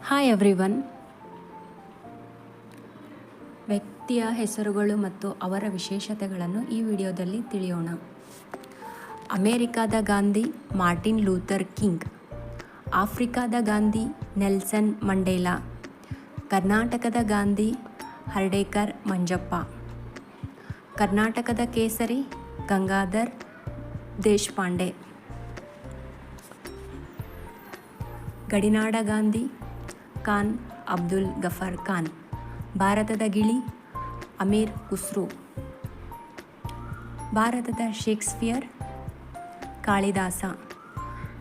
Hi everyone. ವ್ಯಕ್ತಿಯ ಹೆಸರುಗಳು ಮತ್ತು ಅವರ ವಿಶೇಷತೆಗಳನ್ನು ಈ ವಿಡಿಯೋದಲ್ಲಿ ತಿಳಿಯೋಣ. ಅಮೇರಿಕಾದ ಗಾಂಧಿ ಮಾರ್ಟಿನ್ ಲೂಥರ್ ಕಿಂಗ್. ಆಫ್ರಿಕಾದ ಗಾಂಧಿ ನೆಲ್ಸನ್ ಮಂಡೇಲಾ. ಕರ್ನಾಟಕದ ಗಾಂಧಿ ಹರ್ಡೇಕರ್ ಮಂಜಪ್ಪ. ಕರ್ನಾಟಕದ ಕೇಸರಿ ಗಂಗಾಧರ್ ದೇಶಪಾಂಡೆ. ಗಡಿನಾಡ ಗಾಂಧಿ ಖಾನ್ ಅಬ್ದುಲ್ ಗಫರ್ ಖಾನ್. ಭಾರತದ ಗಿಳಿ ಅಮೀರ್ ಖುಸ್ರು. ಭಾರತದ ಶೇಕ್ಸ್ಪಿಯರ್ ಕಾಳಿದಾಸ.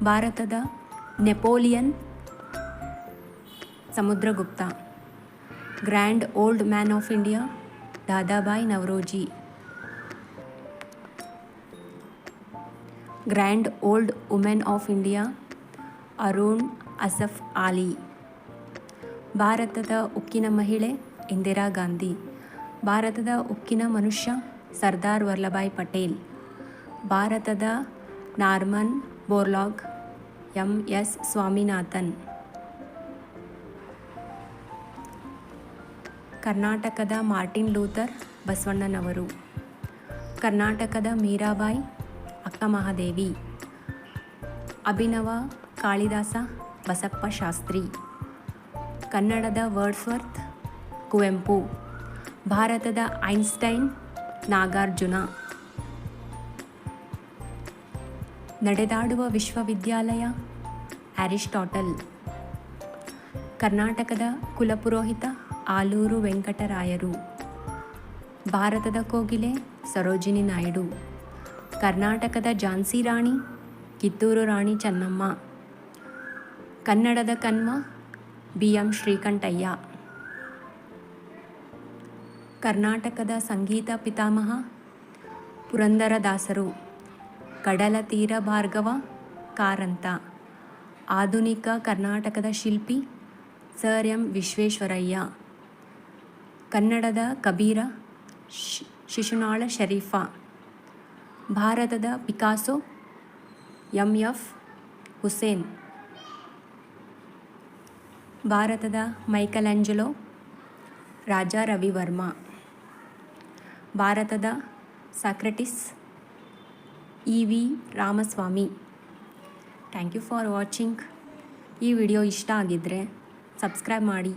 ಭಾರತದ Napoleon Samudragupta. Grand old man of India Dadabhai Naoroji. Grand old women of India Arun Asaf ಆಲಿ. ಭಾರತದ ಉಕ್ಕಿನ ಮಹಿಳೆ ಇಂದಿರಾ ಗಾಂಧಿ. ಭಾರತದ ಉಕ್ಕಿನ ಮನುಷ್ಯ ಸರ್ದಾರ್ ವಲ್ಲಭಾಯ್ ಪಟೇಲ್. ಭಾರತದ ನಾರ್ಮನ್ ಬೋರ್ಲಾಗ್ ಎಂ.ಎಸ್. ಸ್ವಾಮಿನಾಥನ್. ಕರ್ನಾಟಕದ ಮಾರ್ಟಿನ್ ಲೂಥರ್ ಬಸವಣ್ಣನವರು. ಕರ್ನಾಟಕದ ಮೀರಾಬಾಯಿ ಅಕ್ಕಮಹಾದೇವಿ. ಅಭಿನವ ಕಾಳಿದಾಸ ಬಸಪ್ಪ ಶಾಸ್ತ್ರಿ. ಕನ್ನಡದ ವರ್ಡ್ಸ್ವರ್ತ್ ಕುವೆಂಪು. ಭಾರತದ ಐನ್ಸ್ಟೈನ್ ನಾಗಾರ್ಜುನ. ನಡೆದಾಡುವ ವಿಶ್ವವಿದ್ಯಾಲಯ ಅರಿಸ್ಟಾಟಲ್. ಕರ್ನಾಟಕದ ಕುಲಪುರೋಹಿತ ಆಲೂರು ವೆಂಕಟರಾಯರು. ಭಾರತದ ಕೋಗಿಲೆ ಸರೋಜಿನಿ ನಾಯ್ಡು. ಕರ್ನಾಟಕದ ಝಾನ್ಸಿ ರಾಣಿ ಕಿತ್ತೂರು ರಾಣಿ ಚೆನ್ನಮ್ಮ. ಕನ್ನಡದ ಕಣ್ವ ಬಿ.ಎಂ. ಶ್ರೀಕಂಠಯ್ಯ. ಕರ್ನಾಟಕದ ಸಂಗೀತ ಪಿತಾಮಹ ಪುರಂದರದಾಸರು. ಕಡಲ ತೀರ ಭಾರ್ಗವ ಕಾರಂತ. ಆಧುನಿಕ ಕರ್ನಾಟಕದ ಶಿಲ್ಪಿ ಸರ್ ಎಂ. ವಿಶ್ವೇಶ್ವರಯ್ಯ. ಕನ್ನಡದ ಕಬೀರ ಶಿಶುನಾಳ ಶರೀಫ. ಭಾರತದ ಪಿಕಾಸೋ ಎಂ.ಎಫ್. ಹುಸೇನ್. ಭಾರತದ ಮೈಕಲ್ಯಾಂಜಲೋ Raja Ravi. Varma Socrates E V. Ramaswamy. Thank you for watching. ಈ ವಿಡಿಯೋ ಇಷ್ಟ ಆಗಿದ್ದರೆ ಸಬ್ಸ್ಕ್ರೈಬ್ ಮಾಡಿ.